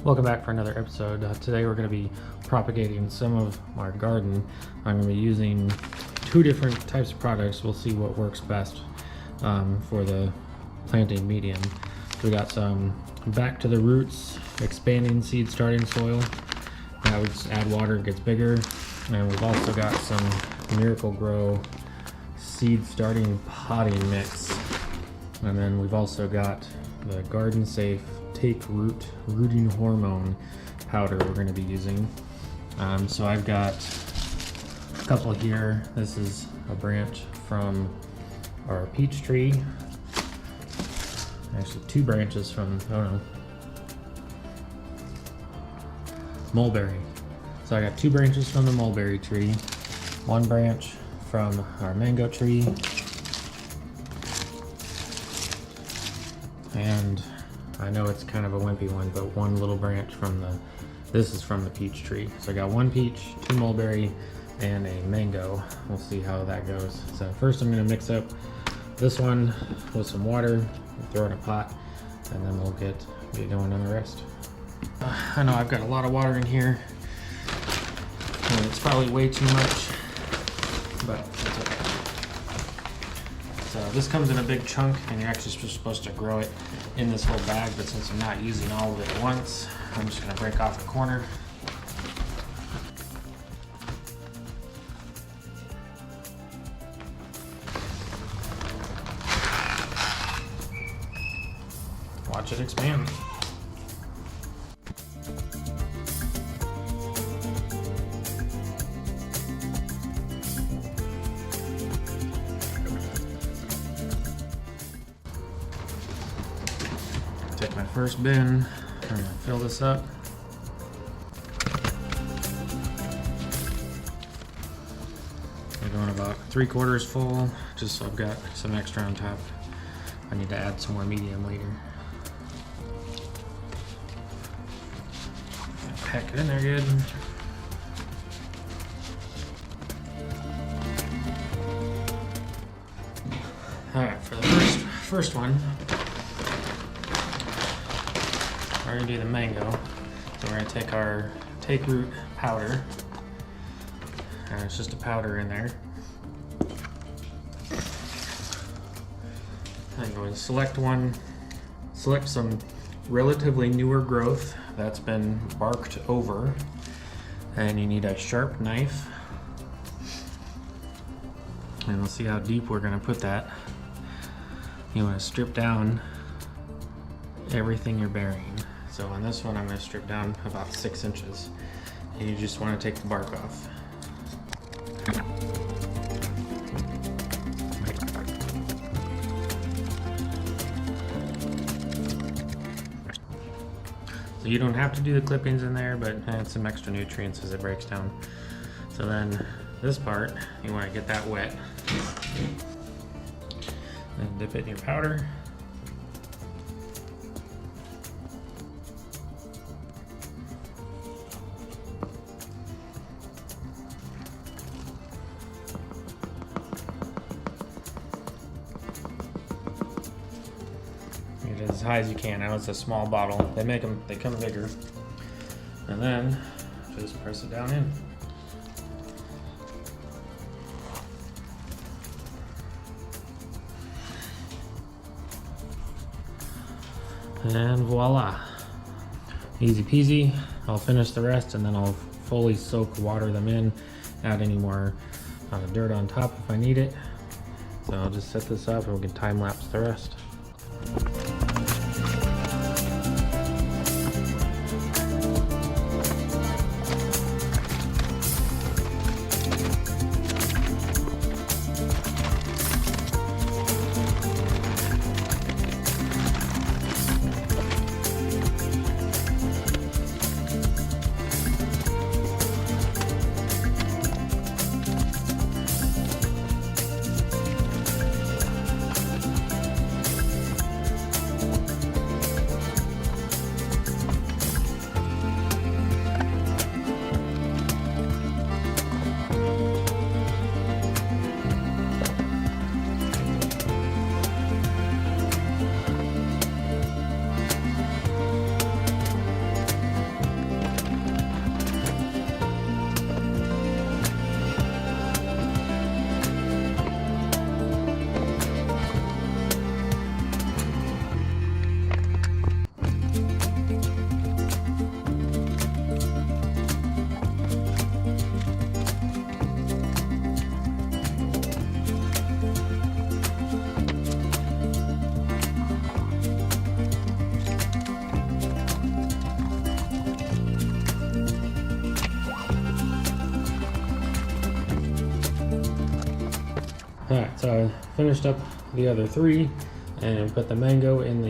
Welcome back for another episode. Today we're going to be propagating some of our garden. I'm going to be using two different types of products. We'll see what works best for the planting medium. We got some Back to the Roots expanding seed starting soil. That would just add water, it gets bigger. And we've also got some Miracle Grow seed starting potting mix. And then we've also got the Garden Safe Take Root rooting hormone powder we're going to be using. So I've got a couple here. This is a branch from our peach tree. Actually, two branches from, mulberry. So I got two branches from the mulberry tree, one branch from our mango tree, and I know it's kind of a wimpy one, but one little branch from this is from the peach tree. So I got one peach, two mulberry, and a mango. We'll see how that goes. So first I'm gonna mix up this one with some water, throw it in a pot, and then we'll get going on the rest. I know I've got a lot of water in here, and it's probably way too much, but it's okay. So this comes in a big chunk, and you're actually supposed to grow it in this whole bag, but since I'm not using all of it at once, I'm just gonna break off a corner. Watch it expand. Take my first bin, I'm gonna fill this up. I'm going about 3/4 full, just so I've got some extra on top. I need to add some more medium later. Pack it in there good. Alright, for the first one, we're going to do the mango. So we're going to take our Take Root powder, and it's just a powder in there. I'm going to select some relatively newer growth that's been barked over, and you need a sharp knife, and we'll see how deep we're going to put that. You want to strip down everything you're burying. So on this one I'm going to strip down about 6 inches, and you just want to take the bark off. So you don't have to do the clippings in there, but add some extra nutrients as it breaks down. So then this part, you want to get that wet. Then dip it in your powder. Get it as high as you can. Now it's a small bottle. They come bigger. And then just press it down in. And voila, easy peasy. I'll finish the rest, and then I'll fully water them in, add any more dirt on top if I need it. So I'll just set this up and we can time lapse the rest. Alright, so I finished up the other 3 and put the mango in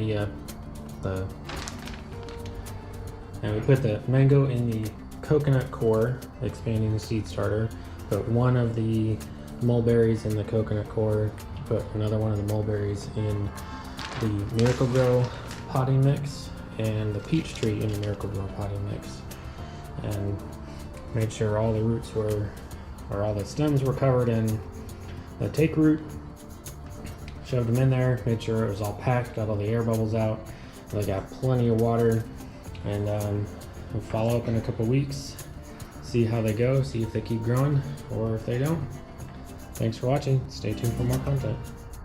and we put the mango in the coconut core, expanding the seed starter. Put one of the mulberries in the coconut core. Put another one of the mulberries in the Miracle-Gro potting mix and the peach tree in the Miracle-Gro potting mix. And made sure all the roots were, or all the stems were covered in the take root. Shoved them in there, made sure it was all packed, got all the air bubbles out. They got plenty of water, and we'll follow up in a couple weeks, see how they go, see if they keep growing or if they don't. Thanks for watching. Stay tuned for more content.